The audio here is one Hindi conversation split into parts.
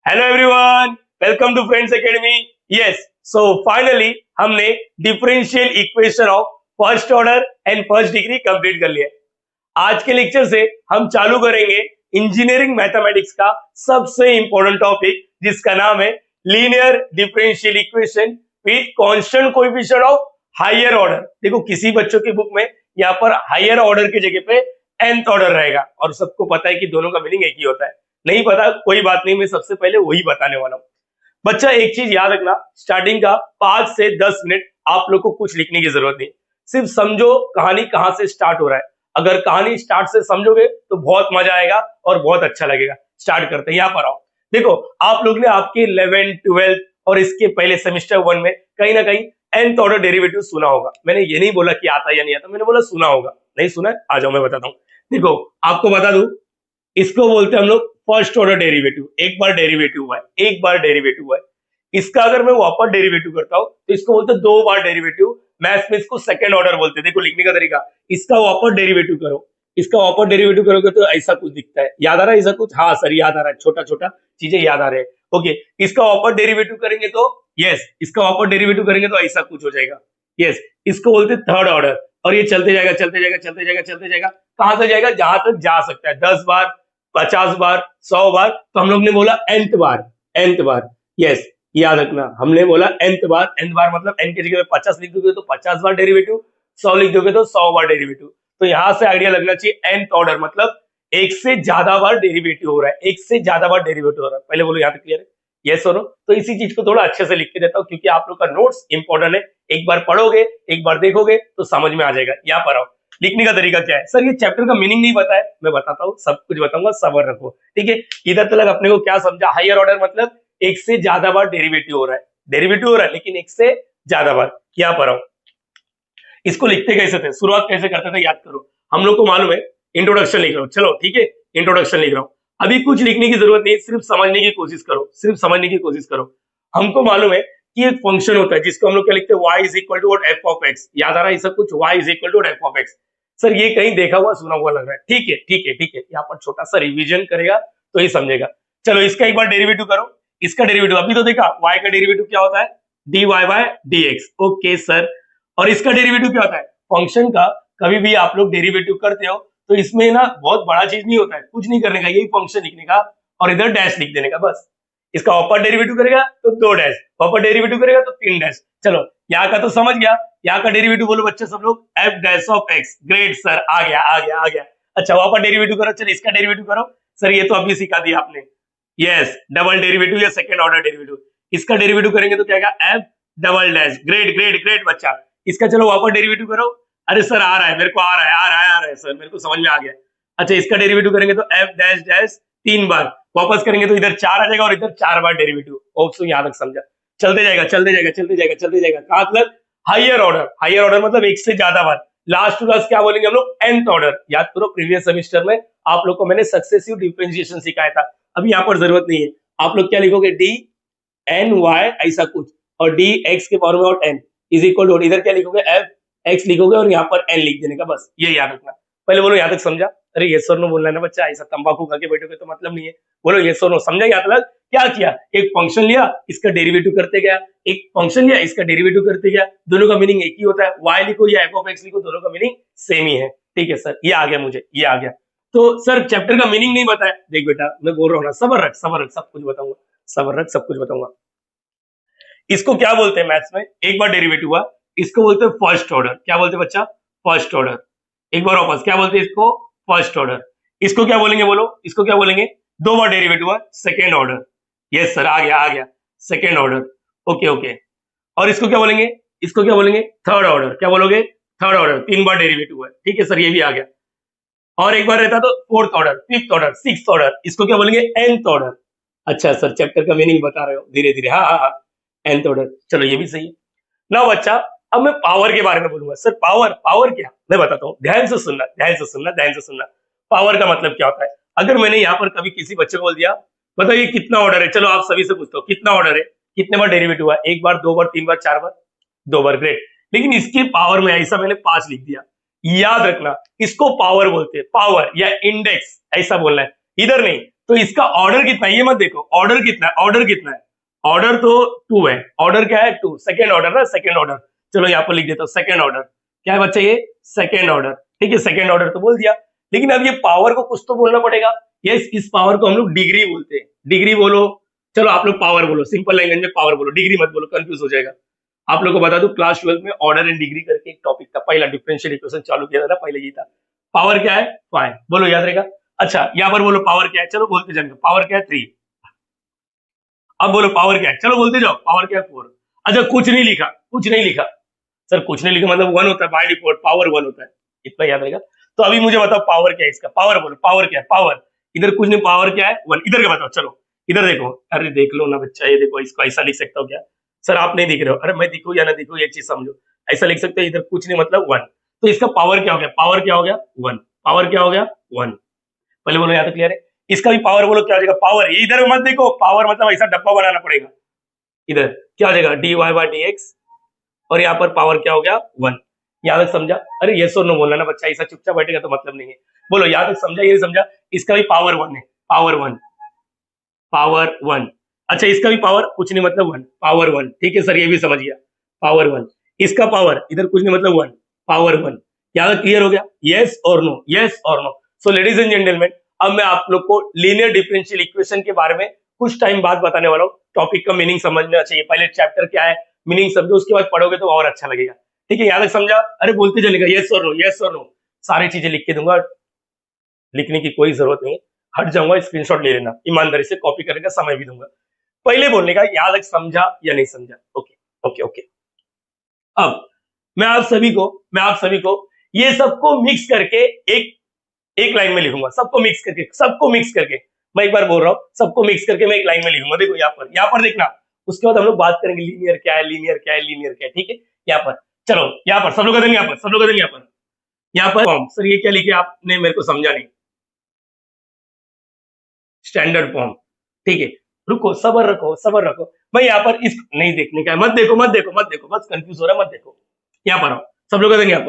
Hello everyone, welcome to Friends Academy. Yes, so finally हमने differential equation of first order and first degree complete कर लिया है। आज के लेक्चर से हम चालू करेंगे इंजीनियरिंग मैथमेटिक्स का सबसे इंपॉर्टेंट टॉपिक, जिसका नाम है linear differential equation with constant coefficient of higher order. देखो, किसी बच्चों की बुक में यहाँ पर हायर ऑर्डर की जगह पे nth ऑर्डर रहेगा, और सबको पता है कि दोनों का मीनिंग एक ही होता है। नहीं पता कोई बात नहीं, मैं सबसे पहले वही बताने वाला हूँ। बच्चा एक चीज याद रखना, स्टार्टिंग का 5 से 10 मिनट आप लोग को कुछ लिखने की जरूरत नहीं, सिर्फ समझो कहानी कहाँ से स्टार्ट हो रहा है। अगर कहानी स्टार्ट से समझोगे तो बहुत मजा आएगा और बहुत अच्छा लगेगा। स्टार्ट करते हैं, यहाँ पर आओ। देखो, आप लोग ने आपके 11th 12th और इसके पहले सेमेस्टर 1 में कहीं ना कहीं nth ऑर्डर डेरिवेटिव सुना होगा। मैंने ये नहीं बोला कि आता या नहीं आता, मैंने बोला सुना होगा। नहीं सुना है, आ जाओ मैं बताता हूँ। देखो, आपको बता दूं, इसको बोलते हैं हम लोग फर्स्ट ऑर्डर डेरिवेटिव। एक बार डेरिवेटिव हुआ है, एक बार डेरिवेटिव हुआ है। इसका अगर मैं वापस डेरिवेटिव करता हूं तो इसको बोलते हैं 2 बार डेरिवेटिव। मैथ्स में इसको सेकंड ऑर्डर बोलते हैं। देखो लिखने का तरीका, इसका वापस डेरिवेटिव करो, इसका वापस डेरिवेटिव करोगे तो ऐसा कुछ दिखता है। याद आ रहा है ऐसा कुछ? हाँ सर, याद आ रहा है, छोटा छोटा चीजें याद आ रहे हैं। ओके, इसका वापस डेरिवेटिव करेंगे तो यस, इसका वापस डेरिवेटिव करेंगे तो ऐसा कुछ हो जाएगा। यस, इसको बोलते हैं थर्ड ऑर्डर। और ये चलते जाएगा चलते जाएगा चलते जाएगा चलते जाएगा, कहां से जाएगा? जहां तक जा सकता है। 10 बार, 50 बार, 100 बार, तो हम लोग ने बोला nth बार। nth बार, यस, याद रखना, हमने बोला nth बार। nth बार मतलब n की जगह 50 लिख दोगे तो 50 बार डेरिवेटिव, 100 लिख दोगे तो 100 बार डेरिवेटिव। तो यहां से आइडिया लगना चाहिए nth ऑर्डर मतलब एक से ज्यादा बार डेरिवेटिव हो रहा है, एक से ज्यादा बार डेरिवेटिव हो रहा है। पहले बोलो, यहाँ तक क्लियर है? यस और नो? तो इसी चीज को थोड़ा अच्छे से लिख के देता हूँ, क्योंकि आप लोग का नोट्स इंपॉर्टेंट है। एक बार पढ़ोगे, एक बार देखोगे तो समझ में आ जाएगा। यहाँ पर आओ, लिखने का तरीका क्या है? सर ये चैप्टर का मीनिंग नहीं पता है, मैं बताता हूँ, सब कुछ बताऊंगा, सब्र रखो, ठीक है। इधर तक अपने को क्या समझा? हायर ऑर्डर मतलब एक से ज्यादा बार डेरिवेटिव हो रहा है, डेरिवेटिव हो रहा है लेकिन एक से ज्यादा बार। यहाँ पर आओ, इसको लिखते कैसे थे, शुरुआत कैसे करते थे, याद करो। हम लोग को मालूम है, इंट्रोडक्शन लिख रहा हूँ, चलो ठीक है, इंट्रोडक्शन लिख रहा हूँ। अभी कुछ लिखने की जरूरत नहीं, सिर्फ समझने की कोशिश करो, सिर्फ समझने की कोशिश करो। हमको मालूम है कि एक फंक्शन होता है जिसको हम लोग क्या लिखते हैं, y is equal to F of X. याद आ रहा है सब कुछ? y is equal to F of X. Sir ये कहीं देखा हुआ सुना हुआ लग रहा है, ठीक है ठीक है ठीक है। यहाँ पर छोटा सा रिवीजन करेगा तो ही समझेगा। चलो इसका एक बार डेरिवेटिव करो। इसका डेरिवेटिव अभी तो देखा, y का डेरिवेटिव क्या होता है? dy by dx। Okay sir, और इसका डेरिवेटिव क्या होता है? फंक्शन का कभी भी आप लोग डेरिवेटिव करते हो तो इसमें ना बहुत बड़ा चीज नहीं होता है, कुछ नहीं करने का, यही फंक्शन लिखने का और इधर डैश लिख देने का बस। इसका ऊपर डेरिवेटिव करेगा तो 2 डैश, ऊपर डेरिवेटिव करेगा तो 3 डैश। चलो यहाँ का तो समझ गया। यहाँ का डेरिवेटिव बोलो बच्चे सब लोग, F dash of X. Great sir, आ गया आ गया आ गया। अच्छा, वहां पर डेरिवेटिव करो। चलो इसका डेरिवेटिव करो। सर ये तो अभी सिखा दिया आपने, यस, डबल डेरिवेटिव या सेकंड ऑर्डर डेरिवेटिव। इसका डेरिवेटिव करेंगे तो क्या आएगा? F double dash. Great great great बच्चा। इसका चलो वहां पर डेरिवेटिव करो। अरे सर आ रहा है, मेरे को आ रहा है, आ रहा है, आ रहा है सर, मेरे को समझ में आ गया। अच्छा, इसका डेरिवेटिव करेंगे तो एफ डैश डैश 3 बार, वापस करेंगे तो इधर 4 आ जाएगा और इधर 4 बार डेरिवेटिव। ऑप्शन यहाँ तक समझा? चलते जाएगा चलते जाएगा चलते जाएगा चलते जाएगा, कहां तक? Higher order. हायर ऑर्डर मतलब एक से ज्यादा बार। लास्ट टू लास्ट क्या बोलेंगे हम लोग? nth order. याद करो, प्रीवियस सेमेस्टर में आप लोग को मैंने सक्सेसिव डिफरेंशिएशन सिखाया था। अभी यहाँ पर जरूरत नहीं है। आप लोग क्या लिखोगे? डी एन वाई ऐसा कुछ, और डी एक्स के पावर में और एन इज इक्वल टू, इधर क्या लिखोगे? एफ एक्स लिखोगे और यहाँ पर एन लिख देने का, बस ये याद रखना। पहले बोलो यहाँ तक समझा? अरे ये सर नो बोलना है ना बच्चा, ऐसा तंबाकू खा के बैठोगे तो मतलब नहीं है। बोलो ये सर नो, समझा? यहाँ तक क्या किया? एक फंक्शन लिया, इसका डेरिवेटिव करते गया, एक फंक्शन लिया, इसका डेरिवेटिव करते गया। दोनों का मीनिंग एक ही होता है। वाई लिखो या एफ ऑफ एक्स लिखो, दोनों का मीनिंग सेम ही है। ठीक है सर, ये आ गया मुझे, ये आ गया। तो सर चैप्टर का मीनिंग नहीं बताया। देख बेटा, मैं बोल रहा हूँ ना, सबर रख सबर रख, सब कुछ बताऊंगा, सबर रख, सब कुछ बताऊंगा। इसको क्या बोलते हैं मैथ्स में? एक बार डेरिवेटिव हुआ, इसको बोलते हैं फर्स्ट ऑर्डर। क्या बोलते हैं बच्चा? First order. एक बार वापस, क्या बोलते हैं इसको? First order. इसको क्या बोलेंगे बोलो? इसको क्या बोलेंगे? 2 बार डेरिवेटिव हुआ, सेकेंड ऑर्डर। यस सर, आ गया आ गया, सेकेंड ऑर्डर। Okay okay. और इसको क्या बोलेंगे? इसको क्या बोलेंगे? Third order. क्या बोलोगे? Third order. 3 बार डेरिवेटिव हुआ, ठीक है सर, ये भी आ गया। और एक बार रहता तो fourth order, fifth order, sixth order. इसको क्या बोलेंगे? nth order. अच्छा सर, चैप्टर का मीनिंग बता रहे हो धीरे धीरे। हाँ हाँ हाँ, nth ऑर्डर। चलो ये भी सही है ना बच्चा। अब मैं पावर के बारे में बोलूंगा। सर पावर, पावर क्या? मैं बताता हूँ, ध्यान से सुनना ध्यान से सुनना ध्यान से सुनना। पावर का मतलब क्या होता है? अगर मैंने यहाँ पर कभी किसी बच्चे को बोल दिया, बताइए कितना ऑर्डर है, चलो आप सभी से पूछता हूँ कितना ऑर्डर है, कितने बार डेरिवेटिव हुआ? 1 बार, 2 बार, 3 बार, 4 बार? 2 बार। ग्रेट। लेकिन इसकी पावर में ऐसा मैंने 5 लिख दिया। याद रखना, इसको पावर बोलते हैं, पावर या इंडेक्स ऐसा बोलना है, इधर नहीं। तो इसका ऑर्डर कितना है ये मत देखो, ऑर्डर कितना है, ऑर्डर कितना है, ऑर्डर तो 2 है, ऑर्डर क्या है 2, सेकेंड ऑर्डर ना, सेकेंड ऑर्डर। चलो यहाँ पर लिख देता हूँ सेकेंड ऑर्डर, क्या है बच्चा ये सेकेंड ऑर्डर, ठीक है सेकेंड ऑर्डर तो बोल दिया। लेकिन अब ये पावर को कुछ तो बोलना पड़ेगा, यस इस पावर को हम लोग डिग्री बोलते हैं, डिग्री बोलो, चलो आप लोग पावर बोलो, सिंपल लैंग्वेज में पावर बोलो, डिग्री मत बोलो, कंफ्यूज हो जाएगा। आप लोग को बता दूं क्लास 12 में ऑर्डर एंड डिग्री करके एक टॉपिक था, पहला डिफरेंशियल इक्वेशन चालू किया था ना, पहले ये था। पावर क्या है 5, बोलो याद रहेगा। अच्छा यहाँ पर बोलो पावर क्या है, चलो बोलते जाएंगे, पावर क्या है 3। अब बोलो पावर क्या है, चलो बोलते जाओ, पावर क्या है 4। अच्छा कुछ नहीं लिखा, कुछ नहीं लिखा, सर कुछ नहीं लिखा मतलब 1 होता है बाय डिफॉल्ट, पावर 1 होता है, इतना याद रहेगा। तो अभी मुझे बताओ पावर क्या है इसका, पावर बोलो, पावर क्या है, पावर इधर कुछ नहीं, पावर क्या है 1, इधर का बताओ, चलो इधर देखो, अरे देख लो ना बच्चा, ये देखो इसको ऐसा लिख सकता हूँ क्या, सर आप नहीं दिख रहे हो, अरे मैं दिखूं या ना दिखूं ये चीज समझो, ऐसा लिख सकते हो, इधर कुछ नहीं मतलब 1, तो इसका पावर क्या हो गया, पावर क्या हो गया 1, पावर क्या हो गया 1, पहले बोलो यहाँ तक क्लियर है। इसका भी पावर बोलो क्या हो जाएगा, पावर, ये इधर मत देखो, पावर मतलब ऐसा डब्बा बनाना पड़ेगा, इधर क्या हो जाएगा dy बाय dx, और यहाँ पर पावर क्या हो गया 1, यहाँ तक समझा। अरे ये सो नो बोलना ना बच्चा, ऐसा चुपचाप बैठेगा तो मतलब नहीं है, बोलो यहाँ तक समझा, ये समझा, इसका भी पावर 1 है, पावर 1, पावर 1। अच्छा इसका भी पावर कुछ नहीं मतलब 1, पावर 1, ठीक है सर ये भी समझ गया, पावर 1, इसका पावर इधर कुछ नहीं मतलब 1, पावर 1, यहाँ तक क्लियर हो गया, यस और नो, यस और no. So ladies and gentleman, अब मैं आप लोग को लीनियर डिफरेंशियल इक्वेशन के बारे में कुछ टाइम बाद बताने वाला हूँ, टॉपिक का मीनिंग समझना चाहिए, पहले चैप्टर क्या है मीनिंग समझो, उसके बाद पढ़ोगे तो और अच्छा लगेगा, ठीक है यहाँ तक समझा। अरे बोलते चलेगा यस और नो, यस और नो, सारी चीजें लिख के दूंगा, लिखने की कोई जरूरत नहीं, हट जाऊंगा, स्क्रीनशॉट ले लेना, ईमानदारी से कॉपी करने का समय भी दूंगा, पहले बोलने का याद तक समझा या नहीं समझा, ओके ओके ओके। अब मैं आप सभी को ये सबको मिक्स करके एक लाइन में लिखूंगा, सबको मिक्स करके मैं एक बार बोल रहा हूं, सबको मिक्स करके मैं एक लाइन में लिखूंगा, देखो यहाँ पर देखना, उसके बाद हम लोग बात करेंगे लीनियर क्या है, लीनियर क्या है, लीनियर क्या है, ठीक है। यहाँ पर चलो, यहाँ पर सब लोग करेंगे, यहाँ पर फॉर्म, सर ये क्या लिखे आपने, मेरे को समझा नहीं, स्टैंडर्ड फॉर्म, ठीक है, रुको सबर रखो, मैं यहाँ पर इस नहीं देखने का है, मत देखो, बस कंफ्यूज हो रहा है, मत देखो, यहाँ पर आओ, सब लोग करेंगे, यहाँ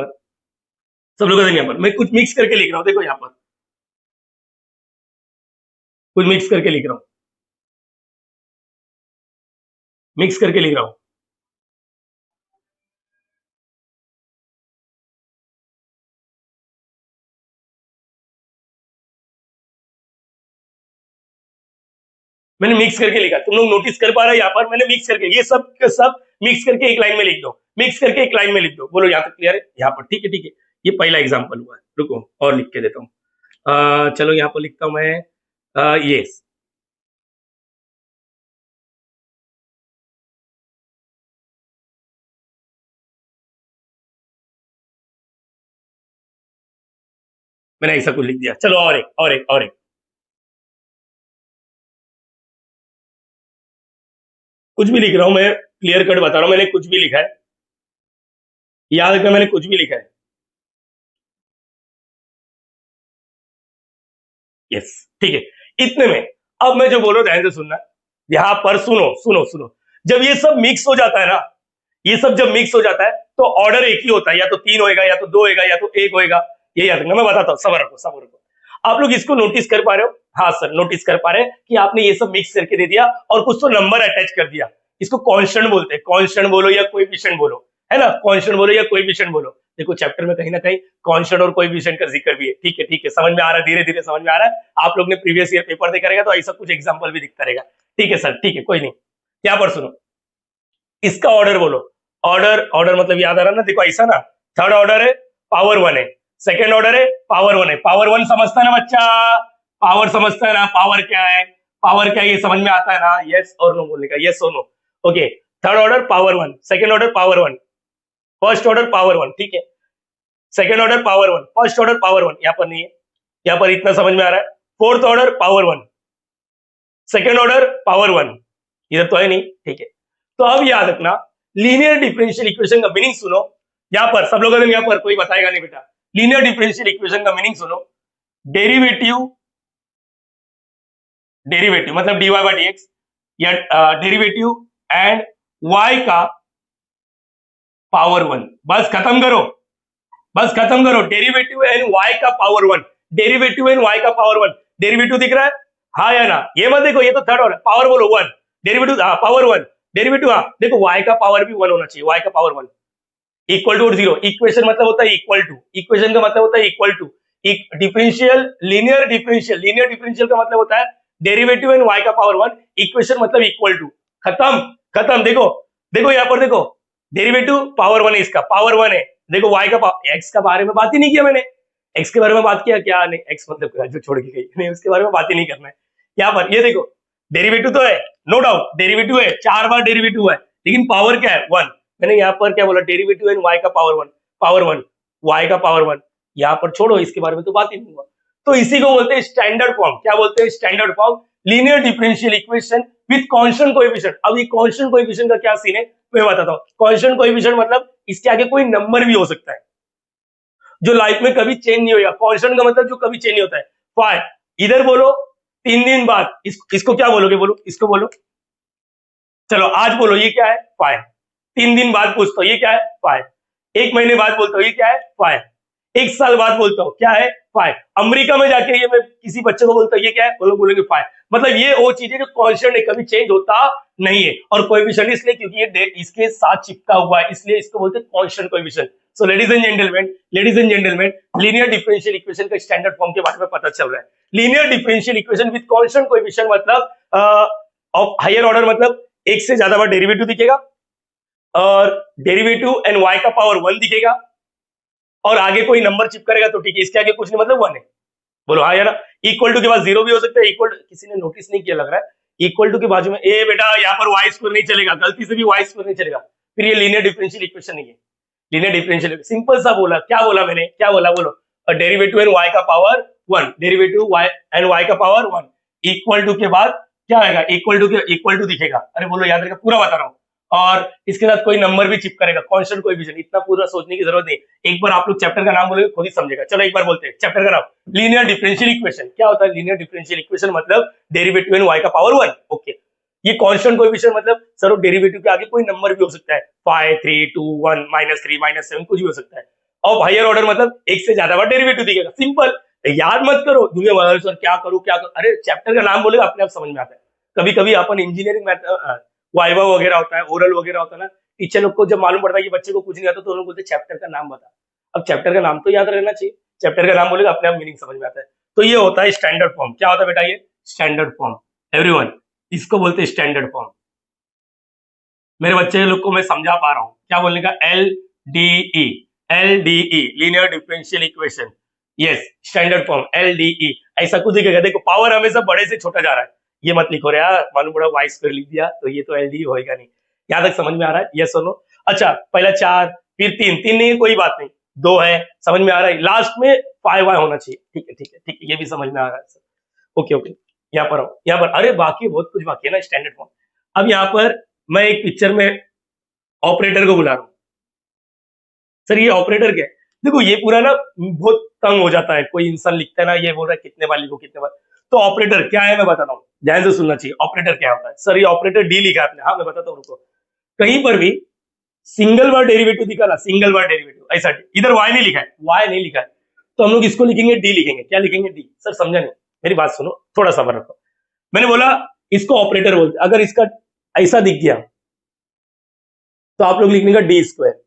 पर मैं कुछ मिक्स करके लिख रहा हूँ, देखो यहाँ पर कुछ मिक्स करके लिख रहा हूँ, मैंने मिक्स करके लिखा, तुम लोग नोटिस कर पा रहे हो, यहाँ पर मैंने मिक्स करके, ये सब के सब मिक्स करके एक लाइन में लिख दो, बोलो यहाँ तक क्लियर है, यहाँ पर ठीक है, ये पहला एग्जाम्पल हुआ है, रुको और लिख के देता हूँ, चलो यहाँ पर लिखता हूँ मैं, ये मैंने ऐसा कुछ लिख दिया, चलो और एक कुछ भी लिख रहा हूं मैं, क्लियर कट बता रहा हूं, मैंने कुछ भी लिखा है, याद रखना मैंने कुछ भी लिखा है, यस ठीक है। इतने में अब मैं जो बोल रहा हूं ध्यान से सुनना, यहां पर सुनो, जब ये सब मिक्स हो जाता है ना, ये सब जब मिक्स हो जाता है तो ऑर्डर एक ही होता है, या तो 3 होएगा, या तो 2 होएगा, या तो 1 होएगा, ये याद रखना, मैं बताता हूँ, सबर रखो। आप लोग इसको नोटिस कर पा रहे हो, हाँ सर नोटिस कर पा रहे हैं कि आपने ये सब मिक्स करके दे दिया और कुछ तो नंबर अटैच कर दिया, इसको कांस्टेंट बोलते हैं, कांस्टेंट बोलो या कोएफिशिएंट बोलो, है ना, कांस्टेंट बोलो या कोएफिशिएंट बोलो, देखो चैप्टर में कहीं ना कहीं कांस्टेंट और कोएफिशिएंट का जिक्र भी है, ठीक है समझ में आ रहा है, धीरे धीरे समझ में आ रहा है, आप लोग ने प्रीवियस ईयर पेपर देखा रहेगा तो ऐसा कुछ एग्जाम्पल भी दिखता रहेगा, ठीक है सर, ठीक है कोई नहीं। यहाँ पर सुनो, इसका ऑर्डर बोलो, ऑर्डर मतलब याद आ रहा ना, देखो ऐसा ना, थर्ड ऑर्डर है पावर 1 है, सेकेंड ऑर्डर है पावर 1 है, पावर 1 समझता है ना बच्चा, पावर समझता है ना, पावर क्या है, ये समझ में आता है ना, यस और नो बोलने का, यस और no, okay. Third order power 1, second order power 1, first order power 1, ठीक है, second order power 1, first order power 1, यहाँ पर नहीं है, यहाँ पर इतना समझ में आ रहा है, fourth order power 1, second order power 1, इधर तो है नहीं, ठीक है। तो अब याद रखना, लीनियर डिफरेंशियल इक्वेशन का मीनिंग सुनो, यहाँ पर सब लोग, यहाँ पर कोई बताएगा नहीं बेटा, लीनियर डिफरेंशियल इक्वेशन का मीनिंग सुनो, डेरिवेटिव मतलब dy बाय dx, या डेरिवेटिव एंड y का पावर 1, बस खत्म करो, डेरिवेटिव एंड y का पावर 1, डेरिवेटिव दिख रहा है, हाँ या ना, ये मत देखो, ये तो थर्ड ऑर्डर। पावर बोलो वन, डेरिवेटिव हाँ पावर वन, डेरिवेटिव हाँ देखो y का पावर भी वन होना चाहिए, y का पावर वन इक्वल टू और जीरो। इक्वेशन मतलब होता है इक्वल टू, इक्वेशन का मतलब होता है equal to. Differential linear differential, linear differential का मतलब होता है डेरिवेटिव एंड y का पावर वन, इक्वेशन मतलब इक्वल टू। खत्म, खत्म। देखो देखो यहाँ पर देखो, डेरिवेटिव पावर वन है, इसका पावर वन है। देखो y का x का बारे में बात ही नहीं किया मैंने, x के बारे में बात किया क्या? नहीं, x मतलब जो छोड़ के गई नहीं, उसके बारे में बात ही नहीं करना है। यहाँ पर ये देखो, डेरिवेटिव तो है, नो डाउट डेरिवेटिव है, 4 बार डेरिवेटिव है, लेकिन पावर क्या है? वन। मैंने यहाँ पर क्या बोला? डेरिवेटिव एंड y का power one, power one, y का पावर वन। यहाँ पर छोड़ो, इसके बारे में तो बात ही नहीं हुआ। तो इसी को बोलते हैं स्टैंडर्ड फॉर्म। क्या बोलते हैं? Standard form, linear differential equation with constant coefficient. अब ये कांस्टेंट कोएफिशिएंट का क्या सीन है मैं बताता हूँ। कांस्टेंट कोएफिशिएंट मतलब इसके आगे कोई नंबर भी हो सकता है, जो लाइफ में कभी चेंज नहीं होगा। कांस्टेंट का मतलब जो कभी चेंज नहीं होता है। फाइव, इधर बोलो 3 दिन बाद, इसको क्या बोलोगे? बोलो, इसको बोलो। चलो आज बोलो, ये क्या है? फाइव। 3 दिन बाद पूछता हूँ, ये क्या है? फाइव। 1 महीने बाद बोलता हूँ, ये क्या है? फाइव। 1 साल बाद बोलता हूँ, क्या है? फाइव। अमेरिका में जाके ये मैं किसी बच्चे को बोलता हूँ, ये क्या है? बोलो, बोलेंगे फाइव। मतलब ये वो चीज है जो कांस्टेंट है, कभी चेंज होता नहीं है। और कोएफिशिएंट इसलिए क्योंकि ये इसके साथ चिपका हुआ है, इसलिए इसको बोलते हैं constant coefficient. So ladies and gentleman, linear differential equation का स्टैंडर्ड फॉर्म के बारे में पता चल रहा है। Linear differential equation with constant coefficient मतलब ऑफ हायर ऑर्डर, मतलब एक से ज्यादा बार डेरिवेटिव दिखेगा, और डेरिवेटिव एंड y का पावर वन दिखेगा, और आगे कोई नंबर चिप करेगा तो ठीक है, इसके आगे कुछ नहीं, मतलब वन है। बोलो हाँ या ना। इक्वल टू के बाद जीरो भी हो सकता है, इक्वल किसी ने नोटिस नहीं किया लग रहा है। इक्वल टू के बाजू में ए बेटा, यहाँ पर y स्क्वायर नहीं चलेगा, गलती से भी y स्क्वायर नहीं चलेगा, फिर ये लीनियर डिफरेंशियल इक्वेशन नहीं है। लीनियर डिफरेंशियल सिंपल सा बोला, क्या बोला मैंने? क्या बोला? बोलो, डेरिवेटिव एंड y का power one, derivative y and y का पावर वन इक्वल टू के बाद क्या आएगा? इक्वल टू दिखेगा। अरे बोलो, याद रखेगा, पूरा बता रहा हूँ। और इसके साथ कोई नंबर भी चिप करेगा, कांस्टेंट कोएफिशिएंट। इतना पूरा सोचने की जरूरत नहीं, एक बार आप लोग चैप्टर का नाम बोलोगे खुद ही समझेगा। चलो एक बार बोलते हैं चैप्टर का नाम, लीनियर डिफरेंशियल इक्वेशन। क्या होता है लीनियर डिफरेंशियल इक्वेशन? मतलब डेरिवेटिव एंड y का पावर वन। ओके, ये कांस्टेंट कोएफिशिएंट मतलब सर डेरिवेटिव के आगे कोई नंबर भी हो सकता है, 5, 3, 2, 1, -3, -7, कुछ भी हो सकता है। और हायर ऑर्डर मतलब एक से ज्यादा बार डेरिवेटिव दिखेगा। सिंपल, याद मत करो दुनिया भर सर क्या करूं क्या करूं। अरे चैप्टर का नाम बोलेगा अपने आप समझ में आता है। कभी कभी अपन इंजीनियरिंग वाइवा वगैरह होता है, ओरल वगैरह होता है ना, टीचर लोग को जब मालूम पड़ता है कि बच्चे को कुछ नहीं आता तो लोग बोलते चैप्टर का नाम बता। अब चैप्टर का नाम तो याद रहना चाहिए, चैप्टर का नाम बोलेगा अपने आप मीनिंग समझ में आता है। तो ये होता है स्टैंडर्ड फॉर्म। क्या होता है बेटा? ये स्टैंडर्ड फॉर्म। एवरीवन, इसको बोलते हैं स्टैंडर्ड फॉर्म। मेरे बच्चे लोग को मैं समझा पा रहा हूँ क्या बोलने का? LDE, LDE linear differential equation. Yes, standard form LDE। ऐसा कुछ दिखेगा, देखो पावर हमेशा बड़े से छोटा जा रहा है, ये मत लिखो रे यार, मालूम पड़ा वाई स्क्वायर लिख दिया तो ये तो LDE होएगा नहीं। यहाँ तक समझ में आ रहा है? यस और नो? अच्छा, पहला 4, फिर 3, 3 नहीं है कोई बात नहीं, 2 है, समझ में आ रहा है? लास्ट में 5y होना चाहिए। ठीक है ठीक है ठीक है, ये भी समझ में आ रहा है सर। ओके ओके, यहाँ पर आओ, यहाँ पर। अरे बाकी बहुत कुछ बाकी है ना स्टैंडर्ड फॉर्म। अब यहाँ पर मैं एक पिक्चर में ऑपरेटर को बुला रहा हूँ। सर ये ऑपरेटर क्या है? देखो ये पूरा ना बहुत तंग हो जाता है, कोई इंसान लिखता है ना, ये बोल रहा है कितने बार लिखो कितने बार। तो ऑपरेटर क्या है मैं बताता हूँ, ध्यान से सुनना चाहिए। ऑपरेटर क्या होता है? सर ये ऑपरेटर डी लिखा है आपने। हाँ मैं बताता हूँ, रुको। कहीं पर भी सिंगल बार डेरिवेटिव दिखा ना, सिंगल बार डेरिवेटिव ऐसा, इधर वाई नहीं लिखा है, वाई नहीं लिखा है, तो हम लोग इसको लिखेंगे डी लिखेंगे। क्या लिखेंगे? डी। सर समझा नहीं, मेरी बात सुनो, थोड़ा सबर रखो। मैंने बोला इसको ऑपरेटर बोलते, अगर इसका ऐसा दिख गया तो आप लोग लिखने का डी स्क्वायर।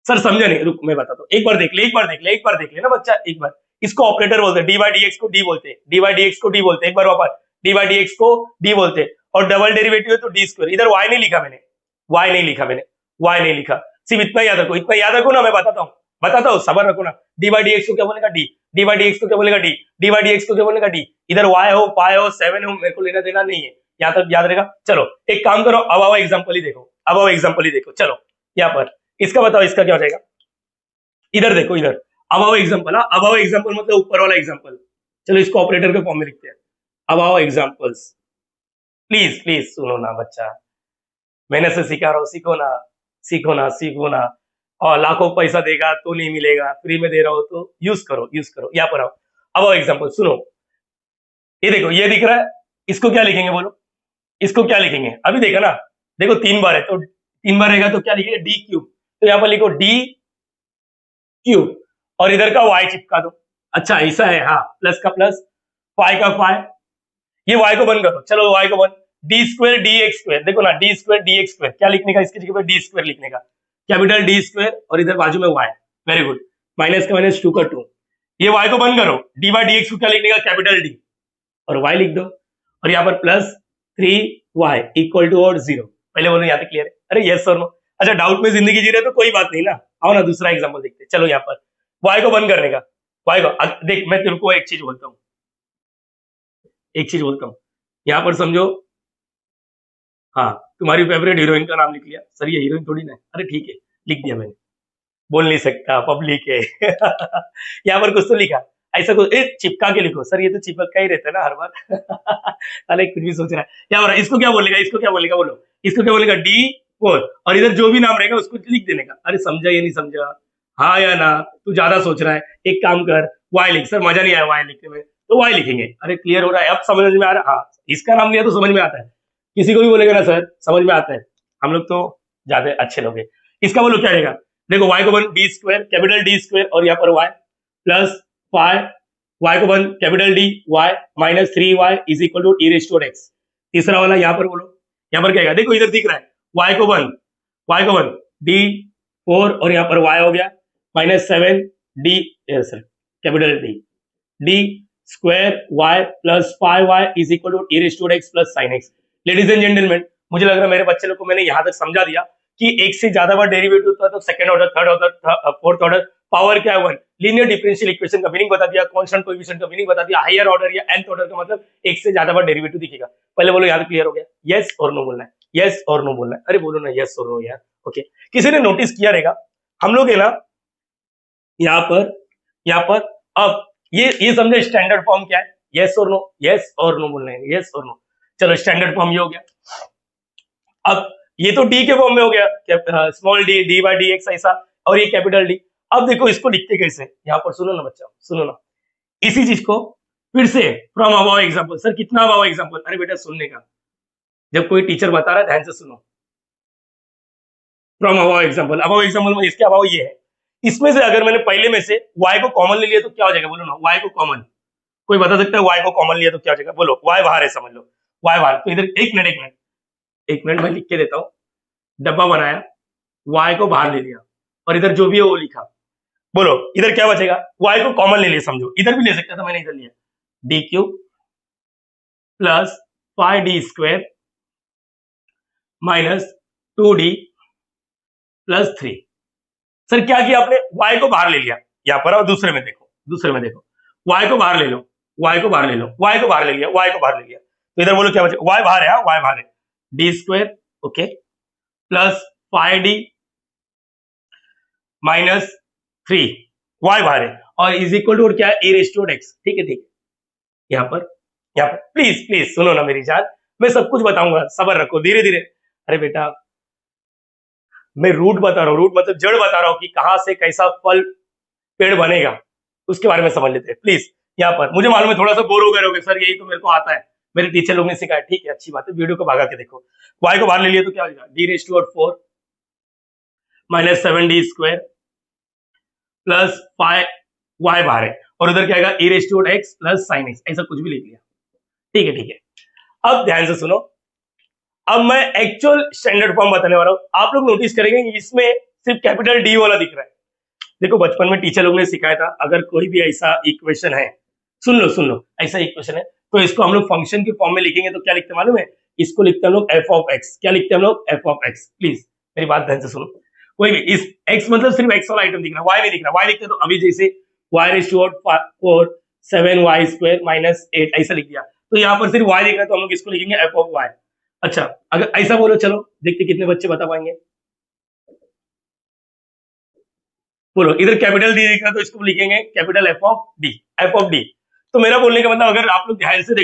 सर समझा नहीं, रुक मैं बताता हूँ, एक बार देख ले, एक बार देख ले, एक बार देख ले ना बच्चा, एक बार। इसको ऑपरेटर बोलते हैं, डी बाई डी एक्स को डी बोलते हैं, डी बाई डी एक्स को डी बोलते हैं, एक बार वापस, डी बाई डी एक्स को डी बोलते हैं। और डबल डेरिवेटिव है तो डी स्क्वायर। इधर वाई नहीं लिखा मैंने, वाई नहीं लिखा मैंने, वाई नहीं लिखा। सिर्फ इतना याद रखो, इतना याद रखो ना, मैं बताता हूँ, सबर रखो ना। डी बाई डी एक्स को क्या बोलेगा? D. D by D x को क्या बोलेगा? D. D by D x को क्या बोलेगा? डी। इधर वाई हो, पाई हो, 7 हो, मेरे को लेना देना नहीं है, यहाँ तक याद रहेगा। चलो एक काम करो, अब एग्जाम्पल ही देखो, अब एग्जाम्पल ही देखो। चलो यहाँ पर इसका बताओ, इसका क्या हो जाएगा? इधर देखो, इधर अब एग्जाम्पल। अब एग्जाम्पल मतलब ऊपर वाला एग्जाम्पल। चलो इसको ऑपरेटर के फॉर्म में लिखते हैं। अब एग्जाम्पल्स, प्लीज प्लीज सुनो ना बच्चा, मेहनत से सिखा रहा हूँ, सीखो ना, सीखो ना, सीखो ना। और लाखों पैसा देगा तो नहीं मिलेगा, फ्री में दे रहा हो तो यूज करो, यूज करो। यहाँ पर आओ, अब एग्जाम्पल सुनो। ये देखो, ये दिख रहा है, इसको क्या लिखेंगे बोलो? इसको क्या लिखेंगे? अभी देखा ना, देखो 3 बार है तो 3 बार रहेगा तो क्या लिखेंगे? D cube. तो यहाँ पर लिखो डी क्यूब, और इधर का y चिपका दो। अच्छा ऐसा है, हाँ, प्लस का प्लस, फाइव का फाइव, ये y को बंद करो, चलो y को बंद, D square D x square, देखो ना D square D x square, क्या लिखने का इसकी जगह पे डी स्क्वायर लिखने का, कैपिटल डी स्क्वायर और इधर बाजू में y, वेरी गुड, माइनस का माइनस 2 का 2, ये y को बंद करो, डी बाई डी एक्स को क्या लिखने का, कैपिटल डी और y लिख दो, और यहाँ पर प्लस 3y इक्वल टू और 0, पहले बोलो यहाँ पे क्लियर है, अरे यस और नो, अच्छा डाउट में जिंदगी जी रहे तो कोई बात नहीं ना, आओ ना दूसरा एग्जांपल देखते हैं, चलो यहाँ पर y को बंद करने का, y को देख मैं तेरे को एक चीज बोलता हूँ, एक चीज बोलता हूँ, यहाँ पर समझो, हाँ तुम्हारी फेवरेट हीरोइन का नाम लिख लिया, सर ये हीरोइन थोड़ी ना है, अरे ठीक है लिख दिया मैंने, बोल नहीं सकता पब्लिक है यहाँ पर कुछ तो लिखा, ऐसा कुछ चिपका के लिखो, सर ये तो चिपक का ही रहता है ना हर बार साले कुछ भी सोच रहा है, यहाँ पर इसको क्या बोलेगा, इसको क्या बोलेगा बोलो, इसको क्या बोलेगा D4 और इधर जो भी नाम रहेगा उसको लिख देने का, अरे समझा या नहीं समझा, हाँ या ना, तू ज्यादा सोच रहा है, एक काम कर वाई लिख, सर मजा नहीं आया वाई लिखने में, तो वाई लिखेंगे, अरे क्लियर हो रहा है, अब समझ में आ रहा है, हाँ इसका नाम लिया तो समझ में आता है, किसी को भी बोलेगा ना सर समझ में आता है, हम लोग तो ज्यादा अच्छे लोग हैं, इसका बोलो क्या रहेगा, देखो y को बन D square capital D square और यहाँ पर y प्लस 5 y को बन capital D y minus 3y is equal to E raise to X, तीसरा वाला यहाँ पर बोलो, यहाँ पर क्या है, देखो इधर दिख रहा है y को बन d4 और यहाँ पर y हो गया माइनस 7 d सर capital D square y plus 5y is equal to E raise to X plus sine X. Ladies and gentleman, मुझे लग रहा है मेरे बच्चे लोग को मैंने यहाँ तक समझा दिया कि एक से ज्यादा बार डेरिवेटिव होता है तो second order, third order, fourth order, power क्या है 1, लीनियर डिफरेंशियल इक्वेशन का मीनिंग बता दिया, कांस्टेंट कोएफिशिएंट का मीनिंग बता दिया, हायर ऑर्डर या nth ऑर्डर का मतलब एक से ज्यादा बार डेरिवेटिव दिखेगा, पहले बोलो यहाँ पे क्लियर हो गया, यस और नो बोलना है, यस और नो बोलना है, अरे बोलो ना यस और नो यार, ओके। किसी ने नोटिस किया रहेगा हम लोग है ना यहाँ पर अब ये समझे स्टैंडर्ड फॉर्म क्या है, यस और नो, यस और नो बोलना है, यस और नो, चलो स्टैंडर्ड फॉर्म ये हो गया, अब ये तो डी के फॉर्म में हो गया, small D D by D x ऐसा, और ये कैपिटल डी, अब देखो इसको लिखते कैसे, यहाँ पर सुनो ना बच्चा, सुनो ना, इसी चीज को फिर से फ्रॉम अबव एग्जांपल, सर कितना अबव एग्जांपल, अरे बेटा सुनने का, जब कोई टीचर बता रहा है ध्यान से सुनो, फ्रॉम अबव एग्जांपल में इसके अबव ये है, इसमें से अगर मैंने पहले में से y को कॉमन ले लिया तो क्या हो जाएगा, बोलो ना y को कॉमन, कोई बता सकता है y को कॉमन लिया तो क्या हो जाएगा, बोलो y बाहर है, समझ लो y बाहर, तो इधर एक मिनट मैं लिख के देता हूं, डब्बा बनाया, y को बाहर ले लिया और इधर जो भी है वो लिखा, बोलो इधर क्या बचेगा, y को कॉमन ले लिया, समझो इधर भी ले सकता था, मैंने इधर लिया D cube plus 5d square minus 2d plus 3, sir क्या किया आपने, y को बाहर ले लिया, यहाँ पर और दूसरे में देखो y को बाहर ले लो, y को बाहर ले लिया, तो इधर बोलो क्या बचे, y बाहर है, y बाहर है, D square okay plus 5d minus 3, y बाहर है और इज इक्वल टू क्या है, ए रेज़ टू एक्स, ठीक है यहाँ पर प्लीज सुनो ना मेरी जान, मैं सब कुछ बताऊंगा, सब्र रखो, धीरे धीरे, अरे बेटा मैं रूट बता रहा हूँ, रूट मतलब जड़ बता रहा हूँ कि कहां से कैसा फल पेड़ बनेगा, उसके बारे में समझ लेते हैं प्लीज। यहाँ पर मुझे मालूम है थोड़ा सा बोर हो गए होगे, सर यही तो मेरे को आता है, मेरे टीचर लोग ने सिखाया, ठीक है अच्छी बात है, वीडियो को भागा के देखो, y को बाहर ले लिया तो क्या हो जाएगा, D raise to 4 minus 7d square plus 5 y बाहर है और उधर क्या आएगा, e raise to x plus sine x, ऐसा कुछ भी लिख लिया, ठीक है। अब ध्यान से सुनो, अब मैं एक्चुअल स्टैंडर्ड फॉर्म बताने वाला हूं, आप लोग नोटिस करेंगे इसमें सिर्फ कैपिटल डी वाला दिख रहा है, देखो बचपन में टीचर लोग ने सिखाया था, अगर कोई भी ऐसा इक्वेशन है, सुन लो ऐसा इक्वेशन है तो इसको हम लोग फंक्शन के फॉर्म में लिखेंगे तो क्या लिखते हैं मालूम है, इसको लिखते हैं हम लोग एफ ऑफ एक्स, क्या लिखते हैं हम लोग, एफ ऑफ एक्स, प्लीज मेरी बात ध्यान से सुनो, कोई भी इस x मतलब सिर्फ x वाला आइटम दिख रहा है, y नहीं दिख रहा, y लिखते तो अभी जैसे y raise to 4 7y square minus 8 ऐसा लिख दिया, तो यहाँ पर सिर्फ y दिख रहा है तो हम लोग इसको लिखेंगे एफ ऑफ y। अच्छा अगर ऐसा बोलो, चलो देखते कितने बच्चे बता पाएंगे, बोलो इधर कैपिटल डी दिख रहा है तो इसको लिखेंगे कैपिटल एफ ऑफ डी। तो मेरा बोलने का मतलब अगर आप लोग ध्यान से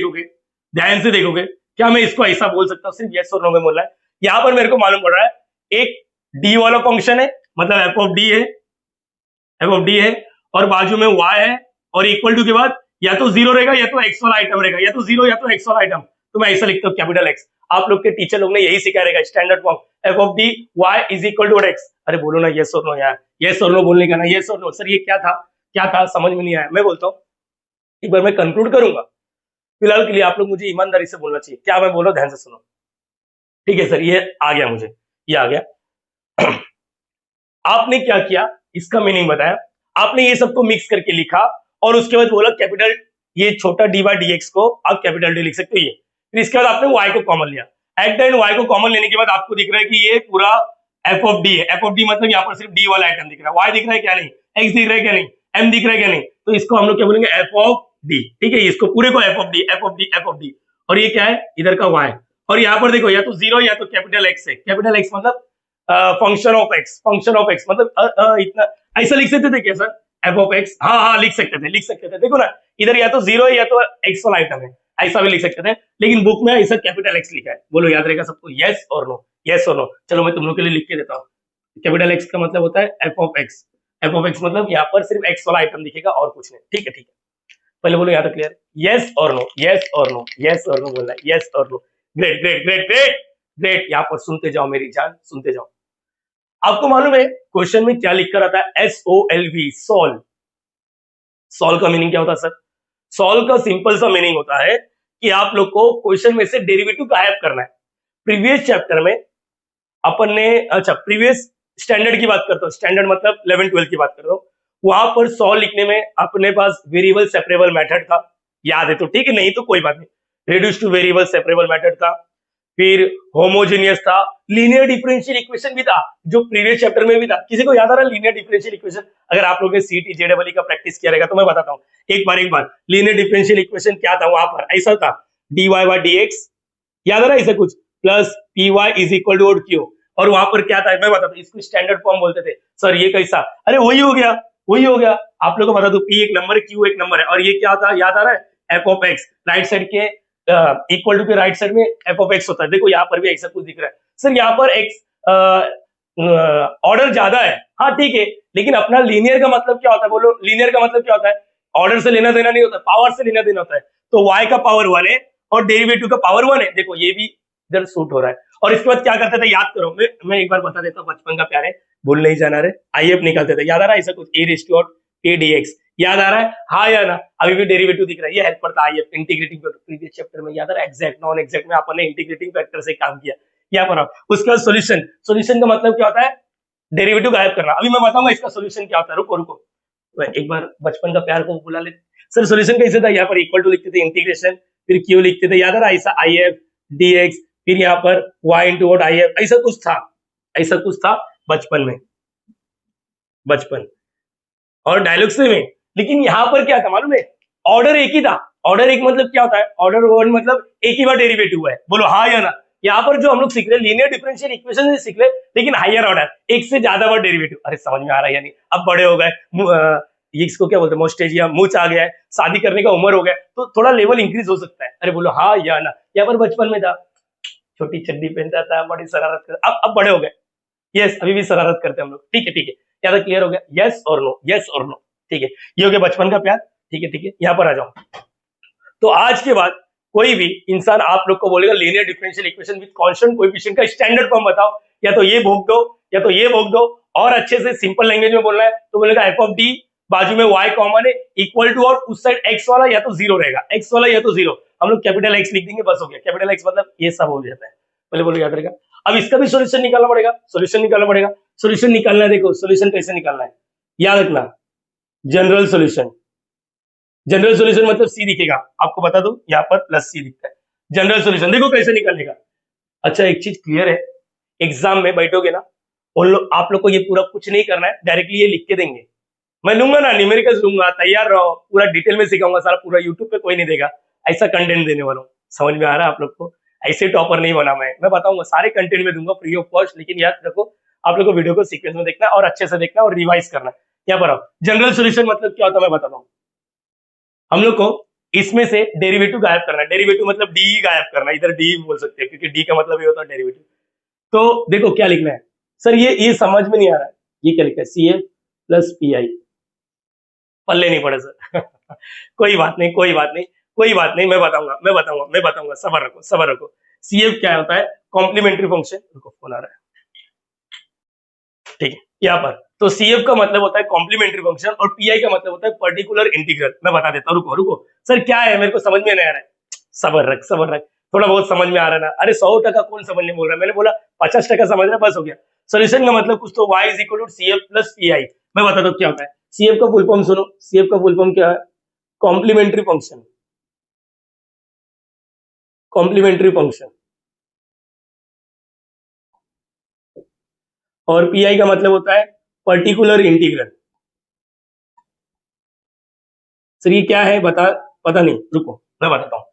देखोगे क्या मैं इसको ऐसा बोल सकता हूँ, सिर्फ यस और नो में बोलना है, यहाँ पर मेरे को मालूम पड़ रहा है एक डी वाला फंक्शन है, मतलब एफ ऑफ डी है और बाजू में y है और इक्वल टू के बाद या तो जीरो रहेगा या तो एक्स वाला आइटम रहेगा, या तो जीरो या तो एक्स वाला आइटम, तो मैं ऐसा लिखता हूँ कैपिटल एक्स, आप लोग के टीचर लोग ने यही सिखाया रहेगा standard form F of D y is equal to X, अरे बोलो ना यस और नो यार, यस और नो बोलने का ना, यस और नो, सर ये क्या था समझ में नहीं आया, मैं बोलता हूँ एक बार मैं कंक्लूड करूंगा, फिलहाल के लिए आप लोग मुझे ईमानदारी से बोलना चाहिए, क्या मैं बोल रहा हूं ध्यान से सुनो। ठीक है सर, ये आ गया मुझे, ये आ गया। आपने क्या किया, इसका मीनिंग बताया, आपने ये सबको मिक्स करके लिखा और उसके बाद बोला कैपिटल, ये छोटा डी बाई डी एक्स को आप कैपिटल डी लिख सकते हो ये। फिर इसके बाद आपने वाई को कॉमन लिया, एट द एंड वाई को कॉमन लेने के बाद आपको दिख रहा है कि ये पूरा एफ ऑफ डी है। एफ ऑफ डी मतलब यहाँ पर सिर्फ डी वाला आइटम दिख रहा है, वाई दिख रहा है क्या नहीं, एक्स दिख रहा है क्या नहीं, एम दिख रहा है क्या नहीं, तो इसको हम लोग क्या बोलेंगे, एफ ऑफ डी। ठीक है, इसको पूरे को F of D, F of D, F of D, और ये क्या है, इधर का वाई। और यहाँ पर देखो या तो जीरो या तो कैपिटल एक्स है, कैपिटल एक्स मतलब function of x, function of x मतलब इतना ऐसा लिख सकते थे क्या सर, एफ ऑफ एक्स, हाँ हाँ लिख सकते थे, लिख सकते थे। देखो ना इधर या तो जीरो है या तो एक्स वाला आइटम है, ऐसा भी लिख सकते थे, लेकिन बुक में ऐसा कैपिटल एक्स लिखा है। बोलो याद रहेगा सबको, यस और नो, यस और नो। चलो मैं तुम लोग के लिए लिख के देता हूँ। कैपिटल एक्स का मतलब होता है F of x, F of x मतलब यहाँ पर सिर्फ एक्स वाला आइटम दिखेगा और कुछ नहीं। ठीक है ठीक है, पहले बोलो यहाँ तक क्लियर, यस और नो, यस और नो, यस और नो बोलना है, यस और no. Great great great great great, यहाँ पर सुनते जाओ मेरी जान, सुनते जाओ। आपको मालूम है क्वेश्चन में क्या लिखकर आता है, SOLV, सॉल्व। सॉल्व का मीनिंग क्या होता है सर, सॉल्व का सिंपल सा मीनिंग होता है कि आप लोग को क्वेश्चन में से डेरिवेटिव गायब करना है। प्रीवियस चैप्टर में अपन ने, अच्छा प्रीवियस स्टैंडर्ड की बात करता हूँ, स्टैंडर्ड मतलब 11 12 की बात कर रहा हूँ, वहां पर सॉल्व लिखने में अपने पास वेरिएबल सेपरेबल मेथड था, याद है तो ठीक है, नहीं तो कोई बात नहीं। Reduce two variable separable method था, फिर होमोजेनियस था, लीनियर डिफरेंशियल इक्वेशन भी था जो प्रीवियस चैप्टर में भी था। किसी को याद आ रहा है लीनियर डिफरेंशियल इक्वेशन? अगर आप लोगों ने सीटी जेडबल का प्रैक्टिस किया रहेगा तो मैं बताता हूँ एक बार लीनियर डिफरेंशियल इक्वेशन क्या था। वहां पर ऐसा था dy बाय dx, याद आ रहा है ऐसा कुछ, plus py is equal to q, और वहां पर क्या था मैं बताता हूँ, इसको स्टैंडर्ड फॉर्म बोलते थे। सर ये कैसा, अरे वही हो गया, वही हो गया। आप लोगों को बता दो p एक नंबर है, q एक नंबर है, और ये क्या था याद आ रहा है, f of x, right side के इक्वल टू के राइट साइड में एफ ऑफ एक्स होता है। देखो यहाँ पर भी ऐसा कुछ दिख रहा है सर, यहाँ पर एक्स ऑर्डर ज्यादा है, हाँ ठीक है, लेकिन अपना लीनियर का मतलब क्या होता है, बोलो लीनियर का मतलब क्या होता है, ऑर्डर से लेना देना नहीं होता, पावर से लेना देना होता है। तो y का पावर 1 है और डेरिवेटिव का पावर 1 है, देखो ये भी इधर सूट हो रहा है। और इसके बाद क्या करते थे याद करो, मैं एक बार बता देता हूँ, बचपन का प्यार है, भूल नहीं जाना रे, आईएफ निकालते थे, याद आ रहा है ऐसा कुछ, ए रेज़ टू k dx, याद आ रहा है, हाँ या ना, अभी भी डेरिवेटिव दिख रहा है, ये हेल्प करता है if, integrating factor. Previous chapter में याद आ रहा है, एग्जैक्ट नॉन एग्जैक्ट में अपन ने इंटीग्रेटिंग फैक्टर से काम किया, यहाँ पर उसके बाद सॉल्यूशन, सॉल्यूशन का मतलब क्या होता है, डेरिवेटिव गायब करना। अभी मैं बताऊंगा इसका सॉल्यूशन क्या होता है, रुको रुको, एक बार बचपन का प्यार को बुला लेते। सर सॉल्यूशन कैसे था, यहाँ पर इक्वल टू लिखते थे, इंटीग्रेशन, फिर क्यू लिखते थे, याद आ रहा है ऐसा आई एफ डी एक्स, फिर यहाँ पर Y into what I F, ऐसा कुछ था, ऐसा कुछ था बचपन में, बचपन और डायलॉग से में। लेकिन यहाँ पर क्या था मालूम है, ऑर्डर एक ही था। ऑर्डर एक मतलब क्या होता है, ऑर्डर वन मतलब एक ही बार डेरिवेटिव हुआ है, बोलो हाँ या ना। यहाँ पर जो हम लोग सीख रहे लीनियर डिफरेंशियल इक्वेशन से सीख रहे, लेकिन हायर ऑर्डर, एक से ज्यादा बार डेरिवेटिव। अरे समझ में आ रहा है या नहीं, अब बड़े हो गए, इसको क्या बोलते हैं, मोस्टेजिया, मुंह आ गया है, शादी करने का उम्र हो गया, तो थोड़ा लेवल इंक्रीज हो सकता है। अरे बोलो हाँ या ना। यहाँ पर बचपन में था, छोटी चड्डी पहनता था, बड़ी शरारत करता, अब बड़े हो गए, यस अभी भी शरारत करते हैं हम लोग, ठीक है ठीक है, ज्यादा क्लियर हो गया, यस और नो, यस और नो, ठीक है, ये हो गया बचपन का प्यार, ठीक है ठीक है। यहाँ पर आ जाओ, तो आज के बाद कोई भी इंसान आप लोग को बोलेगा linear differential equation with constant coefficient का स्टैंडर्ड फॉर्म बताओ, या तो ये भोग दो या तो ये भोग दो, और अच्छे से सिंपल लैंग्वेज में बोलना है तो बोलेगा एफ ऑफ डी, बाजू में y कॉमन है, इक्वल टू, और उस साइड x वाला या तो जीरो रहेगा, x वाला या तो जीरो, हम लोग कैपिटल x लिख देंगे, बस हो गया। कैपिटल x मतलब ये सब हो जाता है, पहले बोलो याद रहेगा। अब इसका भी सॉल्यूशन निकालना पड़ेगा, सॉल्यूशन निकालना पड़ेगा, सॉल्यूशन निकालना है, देखो सॉल्यूशन कैसे निकालना है, याद रखना, जनरल सॉल्यूशन, जनरल सॉल्यूशन मतलब सी दिखेगा, आपको बता दो यहाँ पर प्लस सी दिखता है, जनरल सॉल्यूशन देखो कैसे निकालने का। अच्छा एक चीज क्लियर है, एग्जाम में बैठोगे ना, उन लोग आप लोग को ये पूरा कुछ नहीं करना है, डायरेक्टली ये लिख के देंगे, मैं लूंगा ना न्यूमेरिकल्स लूंगा, तैयार रहो, पूरा डिटेल में सिखाऊंगा सारा, पूरा यूट्यूब पे कोई नहीं देगा, ऐसा कंटेंट देने वाला हूँ। समझ में आ रहा है आप लोग को, ऐसे टॉपर नहीं बना मैं बताऊंगा, सारे कंटेंट में दूंगा फ्री ऑफ कॉस्ट, लेकिन याद रखो आप लोग को वीडियो को सीक्वेंस में देखना और अच्छे से देखना और रिवाइज करना। यहाँ पर आओ, जनरल सॉल्यूशन मतलब क्या होता है मैं बताता हूँ। हम लोग को इसमें से डेरिवेटिव गायब करना है, डेरिवेटिव मतलब डी गायब करना, इधर डी बोल सकते हैं क्योंकि डी का मतलब ये होता है डेरिवेटिव। तो देखो क्या लिखना है सर, ये समझ में नहीं आ रहा है, ये क्या लिखा है, C F plus P I, पल्ले नहीं पड़े सर कोई बात नहीं कोई बात नहीं कोई बात नहीं, मैं बताऊंगा, सबर रखो। सी एफ क्या होता है, कॉम्प्लीमेंट्री फंक्शन, रुको फोन आ रहा है, ठीक है, यहाँ पर तो CF का मतलब होता है कॉम्प्लीमेंट्री फंक्शन और PI का मतलब होता है पर्टिकुलर इंटीग्रल। मैं बता देता हूँ, रुको रुको सर क्या है, मेरे को समझ में नहीं आ रहा है। सबर रख, थोड़ा बहुत समझ में आ रहा है ना? अरे 100% कौन समझने बोल रहा है, मैंने बोला 50% समझ रहा है, बस हो गया। सोल्यूशन का मतलब कुछ तो y is equal to C F plus P I. मैं बताता हूँ क्या होता है। सी एफ का फुल फॉर्म सुनो, सी एफ का फुल फॉर्म क्या है? Complementary function, complementary function. और पी आई का मतलब होता है पर्टिकुलर इंटीग्रल। सर ये क्या है बता, पता नहीं, रुको मैं बताता हूँ।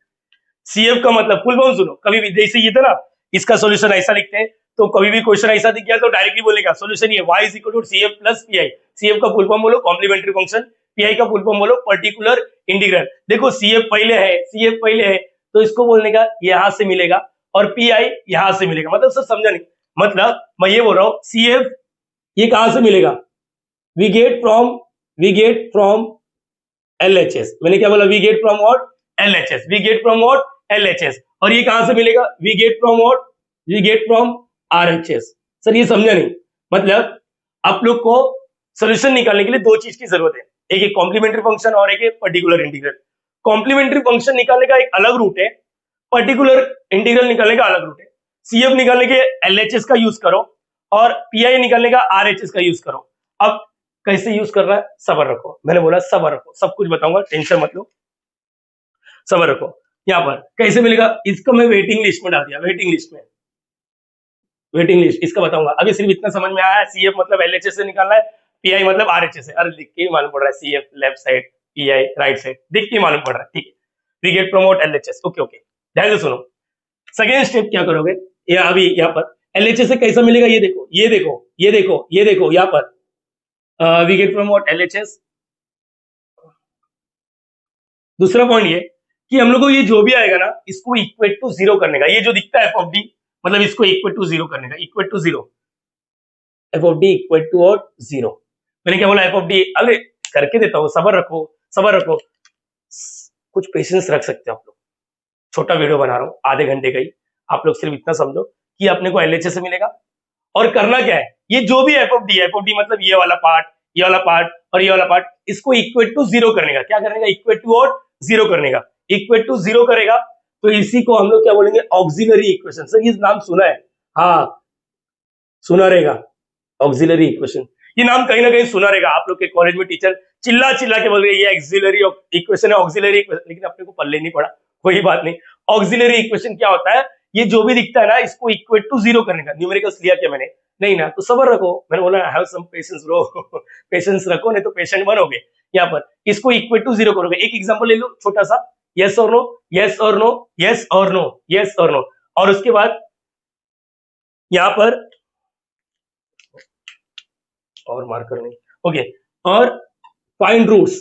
सीएफ का मतलब फुल फॉर्म सुनो, कभी भी जैसे ये था ना, इसका सॉल्यूशन ऐसा लिखते हैं, तो कभी भी क्वेश्चन ऐसा दिख गया तो डायरेक्टली बोलेगा सॉल्यूशन ये y is equal to C F plus P I. CF का फुल फॉर्म बोलो कॉम्प्लीमेंट्री फंक्शन, पीआई का फुल फॉर्म बोलो पर्टिकुलर इंटीग्रल। देखो सीएफ पहले है, सीएफ पहले है, तो इसको बोलने का यहां से मिलेगा और पीआई यहां से मिलेगा। मतलब सर समझा नहीं, मतलब मैं ये बोल रहा हूँ सीएफ ये कहां से मिलेगा? We get from, we get from LHS। मैंने क्या बोला? We get from what? LHS। We get from what? LHS। और ये कहां से मिलेगा? We get from what? We get from RHS। Sir ये समझा नहीं, मतलब आप लोग को सोल्यूशन निकालने के लिए दो चीज की जरूरत है, एक है कॉम्प्लीमेंट्री फंक्शन और एक है पर्टिकुलर इंटीग्रल। कॉम्प्लीमेंट्री फंक्शन निकालने का एक अलग रूट है, पर्टिकुलर इंटीग्रल निकालने का अलग रूट है। सीएफ निकालने के LHS का यूज करो और पीआई निकालने का RHS का यूज करो। अब कैसे यूज करना है, सबर रखो, मैंने बोला सबर रखो, सब कुछ बताऊंगा, टेंशन मत लो, सबर रखो। यहाँ पर कैसे मिलेगा इसको मैं वेटिंग लिस्ट में डाल दिया, वेटिंग लिस्ट में, वेटिंग लिस्ट इसका बताऊंगा। अभी सिर्फ इतना समझ में आया है, सीएफ मतलब LHS से निकालना है, पीआई मतलब RHS से। अरे लिख के ही मालूम पड़ रहा है, CF left side, PI right side, दिख के मालूम पड़ रहा है, ठीक है। We get from LHS, okay okay, ध्यान से सुनो। सेकेंड स्टेप क्या करोगे, ये अभी यहाँ पर LHS से कैसा मिलेगा, ये देखो, ये देखो, ये देखो, ये देखो, यहाँ पर वी गेट प्रमोट LHS। दूसरा पॉइंट ये कि हम लोग को ये जो भी आएगा ना, इसको इक्वेट टू जीरो करने का, ये जो दिखता है एफ ऑफ डी, मतलब इसको इक्वेट टू जीरो करने का, equate to zero, F of D equate to और जीरो। मैंने क्या बोला? एफ ऑफ डी, अरे करके देता हूँ, सबर रखो, सबर रखो, कुछ पेशेंस रख सकते हो आप लोग। छोटा वीडियो बना रहा हूँ आधे घंटे का ही, आप लोग सिर्फ इतना समझो कि अपने को LHS से मिलेगा। और करना क्या है, ये जो भी एफ ऑफ डी मतलब ये वाला पार्ट, ये वाला पार्ट और ये वाला पार्ट, इसको इक्वेट टू जीरो करने का। क्या करने का? इक्वेट टू और जीरो करने का। इक्वेट टू जीरो करेगा तो इसी को हम लोग क्या बोलेंगे? Auxiliary equation. सर ये नाम सुना है? हाँ सुना रहेगा, ऑक्सिलरी इक्वेशन। ये नाम कहीं ना कहीं सुना रहेगा, आप लोग के कॉलेज में टीचर चिल्ला चिल्ला के बोल रहे ये ऑक्सिलरी इक्वेशन है, ऑक्सिलरी इक्वेशन, लेकिन अपने को पल्ले नहीं पड़ा, कोई बात नहीं। ऑक्सिलरी इक्वेशन क्या होता है? ये जो भी दिखता है ना, इसको इक्वेट टू जीरो करने का। न्यूमेरिकल्स लिया क्या मैंने? नहीं ना, तो सबर रखो, मैंने बोला have some patience bro, patience रखो, नहीं तो पेशेंट बनोगे। यहाँ पर इसको इक्वेट टू जीरो करोगे। एक एग्जांपल ले लो छोटा सा, यस और नो, यस और नो, यस और नो, यस और नो। और उसके बाद यहाँ पर और मार्कर नहीं, ओके, और फाइंड रूट्स।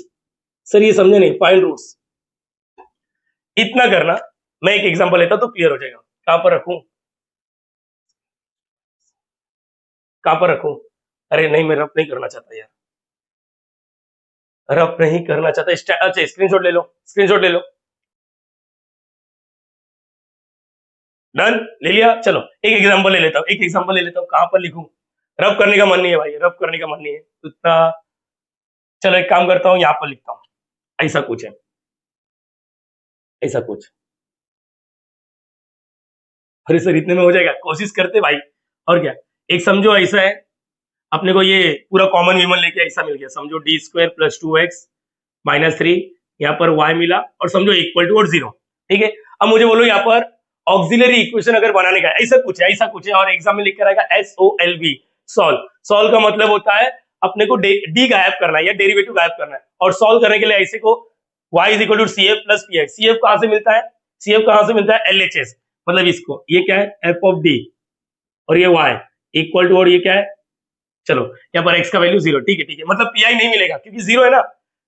सर ये समझे नहीं, फाइंड रूट्स इतना करना। मैं एक एग्जांपल लेता तो क्लियर हो जाएगा। कहां पर रखूं, कहां पर रखूं? अरे नहीं, मैं रफ नहीं करना चाहता यार, रफ नहीं करना चाहता। अच्छा स्क्रीनशॉट ले लो, स्क्रीनशॉट ले लो, डन, ले लिया। चलो एक एग्जांपल ले लेता हूं, एक एग्जांपल ले लेता हूं। कहां पर लिखूं? रफ करने का मन नहीं है भाई, रफ करने का मन नहीं है उतना। चलो एक काम करता हूं, यहां पर लिखता हूं। ऐसा कुछ है, ऐसा कुछ। अरे सर इतने में हो जाएगा, कोशिश करते भाई, और क्या। एक समझो ऐसा है, अपने को ये पूरा कॉमन विमन लेके ऐसा मिल गया, समझो D square plus 2x minus 3, यहाँ पर y मिला, और समझो इक्वल टू और जीरो, ठीक है। अब मुझे बोलो यहाँ पर ऑक्सिलरी इक्वेशन अगर बनाने का, ऐसा कुछ है, ऐसा कुछ है, और एग्जाम में लिख कर आएगा SOLV, सॉल्व। सॉल्व का मतलब होता है अपने को डी गायब करना है या डेरिवेटिव गायब करना है, और सॉल्व करने के लिए ऐसे को y is equal to C F plus P I. C F कहां से मिलता है? सी एफ कहां से मिलता है? LHS, मतलब इसको, ये क्या है? एफ ऑफ डी, और ये y इक्वल टू, और ये क्या है? चलो यहाँ पर x का वैल्यू जीरो, ठीक है ठीक है, मतलब पीआई नहीं मिलेगा क्योंकि जीरो है ना,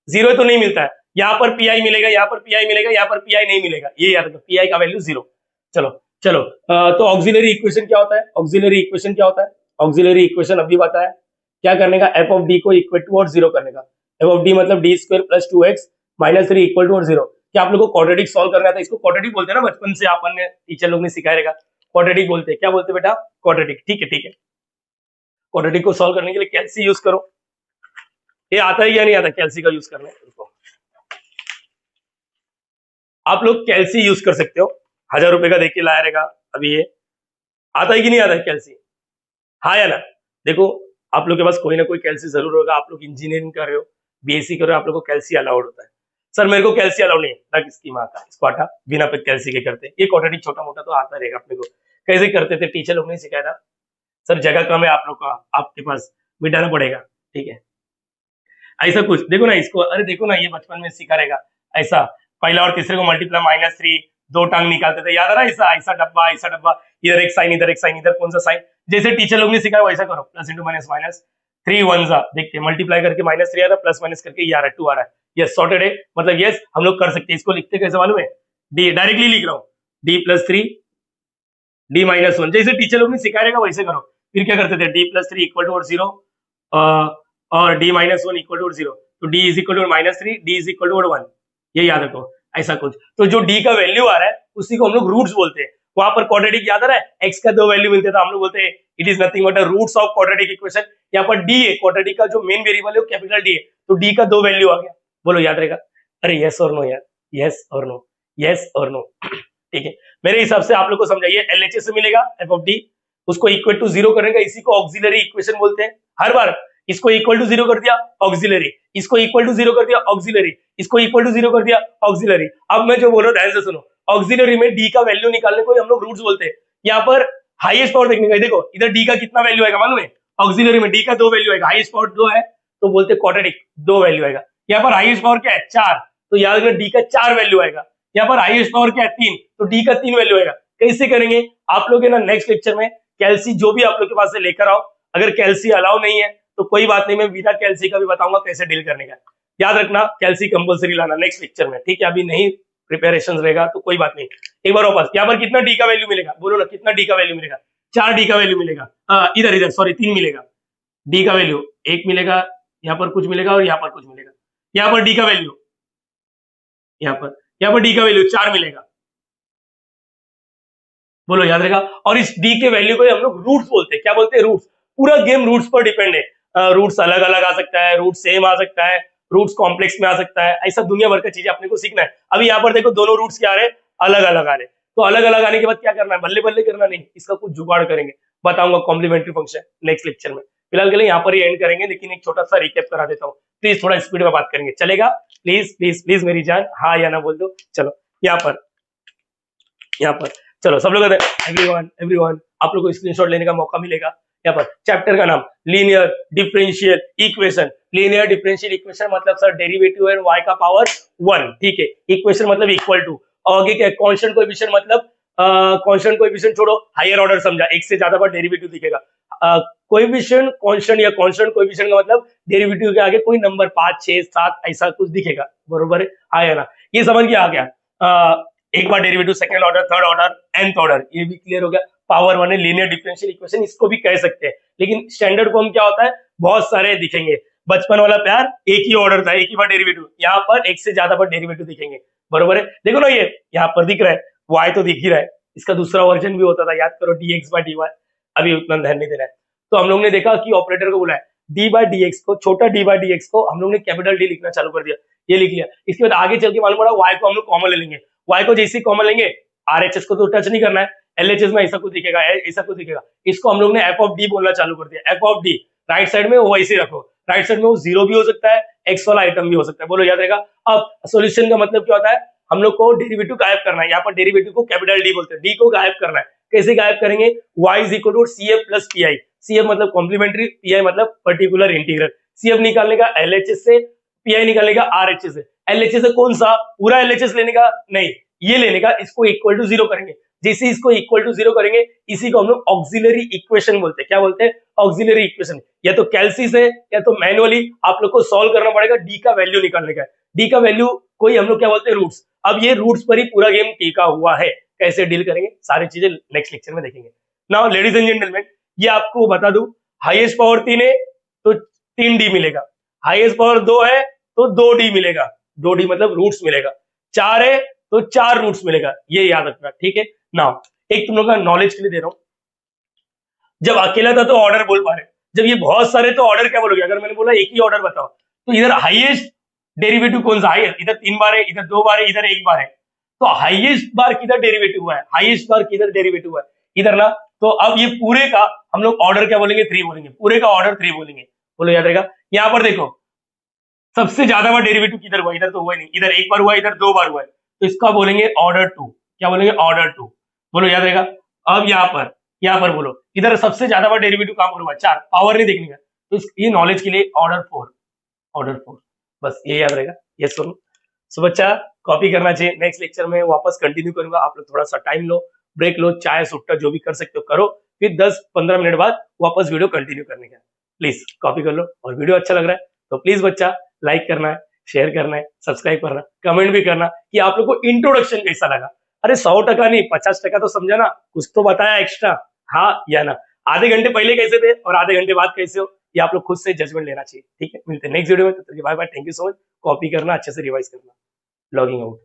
जीरो है तो नहीं मिलता है। यहाँ पर पीआई मिलेगा, यहाँ पर पीआई मिलेगा, यहाँ पर पीआई नहीं मिलेगा, ये याद रखो, पीआई का वैल्यू जीरो। चलो चलो, तो ऑक्सिलरी इक्वेशन क्या होता है? ऑक्सिलरी इक्वेशन क्या होता है? ऑक्सिलरी इक्वेशन अभी बताया, क्या करने का? एफ ऑफ डी को इक्वल टू और जीरो करने का। एफ ऑफ डी मतलब D square plus 2x minus 3 equal to और जीरो। क्या आप लोग को क्वाड्रेटिक सॉल्व करना था? इसको क्वाड्रेटिक बोलते हैं ना, बचपन से अपन ने टीचर लोग ने सिखाया रहेगा, क्वाड्रेटिक बोलते हैं। क्या बोलते हैं बेटा? क्वाड्रेटिक, ठीक है ठीक है। क्वाड्रेटिक को सॉल्व करने के लिए कैलसी यूज करो। ये आता है या नहीं आता कैलसी का यूज करना है? आप लोग कैल्सी यूज कर सकते हो। 1000 रुपए का देख के लाया रहेगा अभी, ये आता है कि नहीं आता है कैल्सी, हाँ या ना। देखो आप लोग के पास कोई ना कोई कैल्सी जरूर होगा, आप लोग इंजीनियरिंग कर रहे हो, बीएससी कर रहे हो, आप लोग को कैल्सी अलाउड होता है। सर मेरे को कैल्सी अलाउड नहीं है, रख इसकी माँ का, इसको हटा, बिना पे कैल्सी के करते हैं। ये क्वाड्रेटिक छोटा मोटा तो आता रहेगा अपने को, कैसे करते थे टीचर लोग ने सिखाया था। सर जगह कम है आप लोग का, आपके पास मिटाना पड़ेगा, ठीक है। ऐसा कुछ देखो ना इसको, अरे देखो ना ये बचपन में सिखा रहेगा ऐसा, पहला और तीसरे को मल्टीप्लाई -3, दो टांग निकालते थे, याद आ रहा है, ऐसा ऐसा डब्बा ऐसा डब्बा, इधर एक साइन इधर एक साइन, इधर कौन सा साइन, जैसे टीचर लोग ने सिखाया वैसा करो। प्लस इंटू माइनस माइनस, 3 1 जा देखते मल्टीप्लाई करके -3 आ रहा है, प्लस माइनस करके ये आ रहा है 2 आ रहा है, यस सॉर्टेड है, मतलब यस हम लोग कर सकते हैं। इसको लिखते कैसे मालूम है, डी डायरेक्टली लिख रहा हूँ, d+3 d-1, जैसे टीचर लोग ने सिखाया रहेगा वैसे करो। फिर क्या करते थे, d+3 इक्वल टू 0 और d-1 इक्वल टू 0, तो d is equal to -3, d is equal to 1, ये याद रखो ऐसा कुछ। तो जो d का वैल्यू आ रहा है उसी को हम लोग रूट्स बोलते हैं। वहां पर क्वाड्रेटिक याद आ रहा है, x का दो वैल्यू मिलते तो हम लोग बोलते हैं it is nothing but the roots of quadratic equation. यहाँ पर d है, क्वाड्रेटिक का जो मेन वेरिएबल है वो कैपिटल D है, तो d का दो वैल्यू आ गया, बोलो याद रहेगा। अरे यस और नो यार, यस और नो, यस और नो, ठीक है। मेरे हिसाब से आप लोग को समझाइए, LHS से मिलेगा f ऑफ d, उसको इक्वल टू 0 करेगा, इसी को ऑक्सिलरी इक्वेशन बोलते हैं। हर बार इसको इक्वल टू 0 कर दिया ऑक्सिलरी, इसको इक्वल टू 0 कर दिया ऑक्सिलरी, इसको इक्वल टू 0 कर दिया ऑक्सिलरी। अब मैं जो बोल रहा हूं ध्यान से सुनो, ऑक्सिलरी में d का वैल्यू निकालने को हम लोग रूट्स बोलते हैं। यहाँ पर हाईएस्ट पावर देखने का, देखो इधर d का कितना वैल्यू आएगा मालूम है, ऑक्सिलरी में d का दो वैल्यू आएगा, हाईएस्ट पावर 2 है तो बोलते क्वाड्रेटिक, दो वैल्यू आएगा। यहाँ पर हाईएस्ट पावर क्या है 4, तो याद रखना d का 4 वैल्यू आएगा। यहाँ पर हाईएस्ट पावर क्या है 3, तो d का 3 वैल्यू आएगा। कैसे करेंगे आप लोग ना, नेक्स्ट लेक्चर में कैल्सी जो भी आप लोग के पास से लेकर आओ, अगर कैल्सी अलाउ नहीं है तो कोई बात नहीं, मैं बिना कैल्सी का भी बताऊंगा कैसे डील करने का। याद रखना कैल्सी कंपलसरी लाना नेक्स्ट लेक्चर में, ठीक है। अभी नहीं प्रिपरेशन रहेगा तो कोई बात नहीं। एक बार वापस, यहाँ पर कितना डी का वैल्यू मिलेगा, बोलो ना कितना डी का वैल्यू मिलेगा, 4 डी का वैल्यू मिलेगा, इधर इधर सॉरी 3 मिलेगा, डी का वैल्यू 1 मिलेगा, यहाँ पर कुछ मिलेगा और यहाँ पर कुछ मिलेगा। यहाँ पर डी का वैल्यू, यहाँ पर डी का वैल्यू 4 मिलेगा, बोलो याद रहेगा। और इस डी के वैल्यू को हम लोग रूट्स बोलते हैं, क्या बोलते हैं, रूट्स। पूरा गेम रूट्स पर डिपेंड है, रूट्स अलग अलग आ सकता है, रूट सेम आ सकता है, रूट्स कॉम्प्लेक्स में आ सकता है, ऐसा दुनिया भर का चीजें अपने को सीखना है। अभी यहाँ पर देखो दोनों रूट्स क्या आ रहे हैं, अलग अलग आ रहे हैं, तो अलग अलग आने के बाद क्या करना है, बल्ले बल्ले करना नहीं, इसका कुछ जुगाड़ करेंगे, बताऊंगा कॉम्प्लीमेंट्री फंक्शन नेक्स्ट लेक्चर में। फिलहाल के लिए यहाँ पर ही एंड करेंगे, लेकिन एक छोटा सा रिकैप करा देता हूँ, प्लीज थोड़ा स्पीड में बात करेंगे, चलेगा, प्लीज प्लीज प्लीज मेरी जान, हाँ या ना बोल दो। चलो यहाँ पर चलो सब लोग एवरीवन एवरीवन, आप लोग को स्क्रीनशॉट लेने का मौका मिलेगा। यहाँ पर चैप्टर का नाम linear differential equation. Linear differential equation मतलब सर डेरिवेटिव है y का पावर 1, ठीक है। इक्वेशन मतलब इक्वल टू, और आगे क्या कांस्टेंट कोएफिशिएंट मतलब कांस्टेंट कोएफिशिएंट छोड़ो, हायर ऑर्डर समझा, एक से ज्यादा बार डेरिवेटिव दिखेगा। कोएफिशिएंट कांस्टेंट या कांस्टेंट कोएफिशिएंट का मतलब डेरिवेटिव के आगे कोई नंबर 5 6 7 ऐसा कुछ दिखेगा, बरोबर है, हाँ या ना, ये समझ के आ गया। एक बार derivative, second order, third order, nth order, ये भी क्लियर हो गया। पावर 1 है, लीनियर डिफरेंशियल इक्वेशन इसको भी कह सकते हैं, लेकिन स्टैंडर्ड फॉर्म क्या होता है, बहुत सारे दिखेंगे। बचपन वाला प्यार एक ही ऑर्डर था, एक ही बार डेरिवेटिव, यहाँ पर एक से ज्यादा बार डेरिवेटिव दिखेंगे, बरोबर है। देखो ना ये यहाँ पर दिख रहा है, y तो दिख ही रहा है, इसका दूसरा वर्जन भी होता था, याद करो dx/dy, अभी उतना ध्यान नहीं दे रहा है। तो हम लोग ने देखा कि ऑपरेटर को बुलाया, d/dx को, छोटा d/dx को हम लोग ने कैपिटल D लिखना चालू कर दिया, ये लिख लिया। इसके बाद आगे चल के मालूम पड़ा y को हम लोग कॉमन ले लेंगे, y को जैसे कॉमन लेंगे, RHS को तो टच नहीं करना है, LHS में ऐसा कुछ दिखेगा, ऐसा कुछ दिखेगा, इसको हम लोग ने f ऑफ d बोलना चालू कर दिया। f of d right side में वो ऐसे रखो, राइट साइड में वो 0 भी हो सकता है, x वाला आइटम भी हो सकता है, बोलो याद रहेगा। अब सॉल्यूशन का मतलब क्या होता है, हम लोग को डेरिवेटिव गायब करना है, यहाँ पर डेरिवेटिव को कैपिटल D बोलते हैं, d को गायब करना है। कैसे गायब करेंगे, y is equal to CF plus PI, CF मतलब कॉम्प्लीमेंट्री, PI मतलब पर्टिकुलर इंटीग्रल। CF निकालने का LHS से, PI निकालने का RHS से। LHS से कौन सा, पूरा LHS लेने का नहीं, ये लेने का, इसको इक्वल टू 0 करेंगे। जैसे इसको इक्वल टू 0 करेंगे, इसी को हम लोग ऑक्सिलरी इक्वेशन बोलते हैं। क्या बोलते हैं, ऑक्सिलरी इक्वेशन। या तो कैल्सी से या तो मैनुअली आप लोग को सॉल्व करना पड़ेगा, डी का वैल्यू निकालने का। डी का वैल्यू कोई हम लोग क्या बोलते हैं, रूट्स। अब ये रूट्स पर ही पूरा गेम टीका हुआ है, कैसे डील करेंगे सारी चीजें नेक्स्ट लेक्चर में देखेंगे। नाउ लेडीज एंड जेंटलमैन, ये आपको बता दूं, हाईएस्ट पावर 3 है तो 3D मिलेगा, हाईएस्ट पावर 2 है तो 2D मिलेगा, 2D मतलब रूट्स मिलेगा, 4 है तो 4 रूट्स मिलेगा, ये याद रखना, ठीक है। नाउ एक तुम लोग का नॉलेज के लिए दे रहा हूं, जब अकेला था तो ऑर्डर बोल पा रहे, जब ये बहुत सारे तो ऑर्डर क्या बोलोगे। अगर मैंने बोला एक ही ऑर्डर बताओ, तो इधर हाईएस्ट डेरिवेटिव कौन सा, हाईएस्ट, इधर 3 बार है, इधर 2 बार है, इधर 1 बार है, तो हाईएस्ट बार किधर डेरिवेटिव हुआ है, हाईएस्ट बार किधर डेरिवेटिव हुआ है, इधर ना। तो अब ये पूरे का हम लोग ऑर्डर क्या बोलेंगे, 3 बोलेंगे, पूरे का ऑर्डर 3 बोलेंगे। बोलो याद रहेगा। यहाँ पर देखो सबसे ज्यादा बार डेरिवेटिव किधर हुआ, इधर तो हुआ ही नहीं, इधर एक बार हुआ, इधर 2 बार हुआ है, तो इसका बोलेंगे ऑर्डर 2। क्या बोलेंगे, ऑर्डर 2। बोलो याद रहेगा। अब यहाँ पर बोलो इधर सबसे ज्यादा बार डेरिवेटिव कहां पर हुआ, 4, पावर नहीं देखने का, तो ये नॉलेज के लिए ऑर्डर 4, ऑर्डर 4, बस ये याद रहेगा। ये सुनो। सो बच्चा कॉपी करना चाहिए। नेक्स्ट लेक्चर में वापस कंटिन्यू करूंगा, आप लोग थोड़ा सा टाइम लो, ब्रेक लो, चाय सुट्टा जो भी कर सकते हो करो, फिर 10-15 मिनट बाद वापस वीडियो कंटिन्यू करने का। प्लीज कॉपी कर लो, और वीडियो अच्छा लग रहा है तो प्लीज बच्चा लाइक करना है, शेयर करना है, सब्सक्राइब करना, कमेंट भी करना कि आप लोग को इंट्रोडक्शन कैसा लगा। अरे 100% नहीं, 50% तो समझा ना, कुछ तो बताया एक्स्ट्रा, हाँ या ना। आधे घंटे पहले कैसे थे और आधे घंटे बाद कैसे हो, ये आप लोग खुद से जजमेंट लेना चाहिए। ठीक है, मिलते हैं नेक्स्ट वीडियो में, तो bye bye, thank you so much. Copy करना, अच्छे से रिवाइज करना। Logging out.